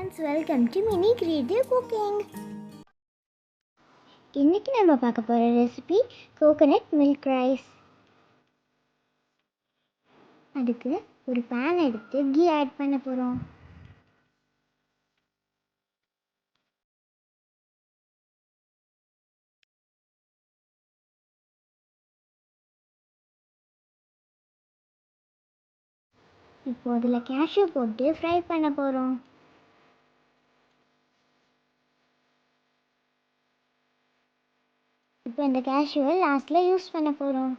Friends, welcome to mini creative cooking. இன்றைக்கி நம்ம பார்க்க போகிற ரெசிபி கோகோனட் மில்க் ரைஸ். அதுக்கு ஒரு பேன் எடுத்து கீ ஆட் பண்ண போகிறோம். இப்போ அதில் கேஷ்யூ போட்டு ஃப்ரை பண்ண போகிறோம். இப்போ இந்த கேஷ்யூவை லாஸ்ட்டில் யூஸ் பண்ண போகிறோம்.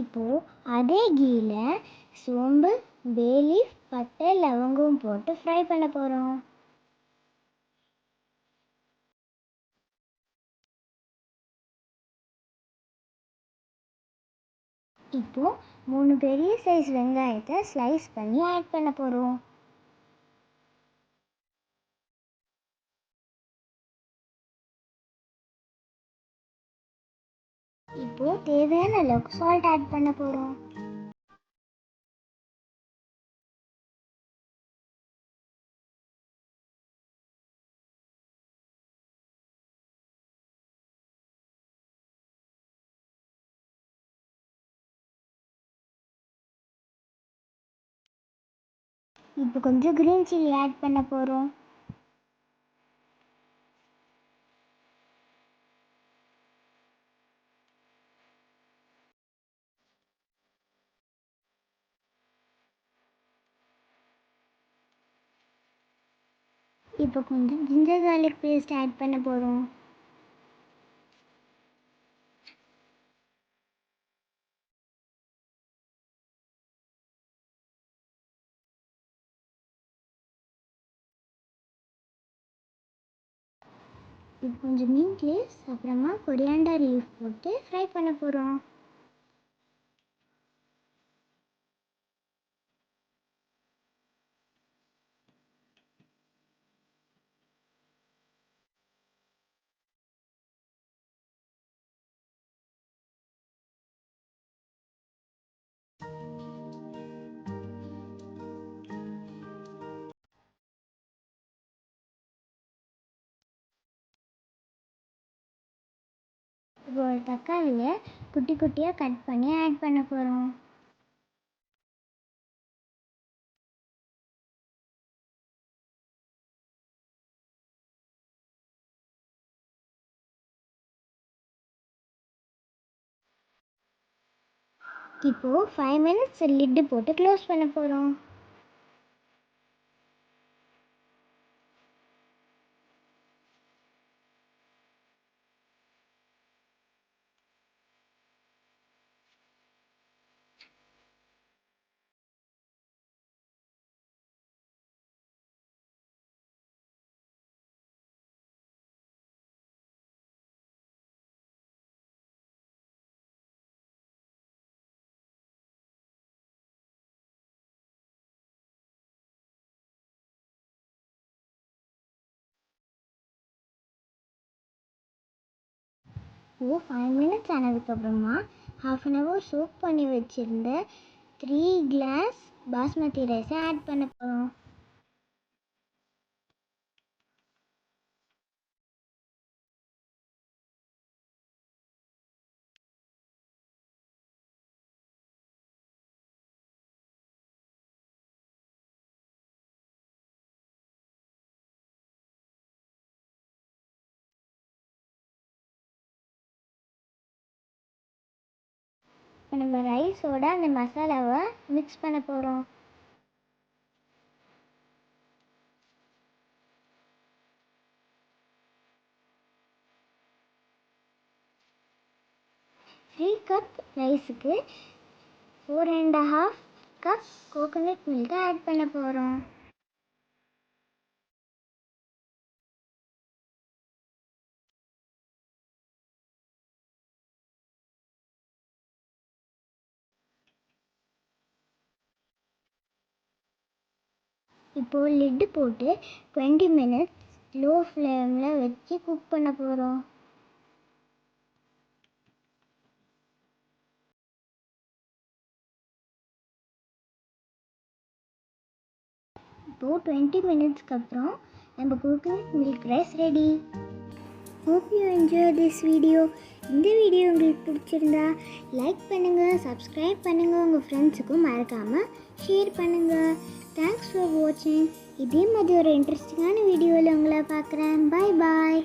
இப்போது அதே கீயில் சோம்பு, பே லீஃப், பட்டை, லவங்கம் போட்டு ஃப்ரை பண்ண போகிறோம். இப்போது 3 பெரிய சைஸ் வெங்காயத்தை ஸ்லைஸ் பண்ணி ஆட் பண்ண போகிறோம். இப்போது தேவையான அளவுக்கு சால்ட் ஆட் பண்ண போகிறோம். இப்போ கொஞ்சம் க்ரீன் சில்லி ஆட் பண்ண போகிறோம். இப்போ கொஞ்சம் ஜிஞ்சர் கார்லிக் பேஸ்ட் ஆட் பண்ண போகிறோம். இப்போ கொஞ்சம் மீட் லீவ்ஸ் அப்புறமா கொரியாண்டர் லீஃப் போட்டு ஃப்ரை பண்ண போகிறோம். இப்போ ஒரு தக்காளியை குட்டி குட்டியாக கட் பண்ணி ஆட் பண்ண போகிறோம். இப்போது 5 மினிட்ஸ் லிட்டு போட்டு க்ளோஸ் பண்ண போகிறோம். இப்போது 5 மினிட்ஸ் ஆனதுக்கப்புறமா 1/2 hour சோக் பண்ணி வச்சுருந்த 3 கிளாஸ் பாஸ்மதி ரைஸை ஆட் பண்ண போகிறோம். இப்போ நம்ம ரைஸோட அந்த மசாலாவை மிக்ஸ் பண்ண போகிறோம். த்ரீ கப் ரைஸுக்கு 4.5 கப் கோகோனட் மில்கை ஆட் பண்ண போகிறோம். இப்போது லிட்டு போட்டு 20 மினிட்ஸ் லோ ஃப்ளேமில் வச்சு குக் பண்ண போகிறோம். இப்போது 20 மினிட்ஸ்க்கு அப்புறம் நம்ம coconut milk rice ready. Hope you enjoy this video. இந்த வீடியோ உங்களுக்கு பிடிச்சிருந்தா லைக் பண்ணுங்கள், சப்ஸ்கிரைப் பண்ணுங்கள், உங்கள் ஃப்ரெண்ட்ஸுக்கும் மறக்காமல் ஷேர் பண்ணுங்கள். தேங்க்ஸ் ஃபார் வாட்சிங். இதே மாதிரி ஒரு இன்ட்ரெஸ்டிங்கான வீடியோவில் உங்களை பார்க்குறேன். பாய் பாய்.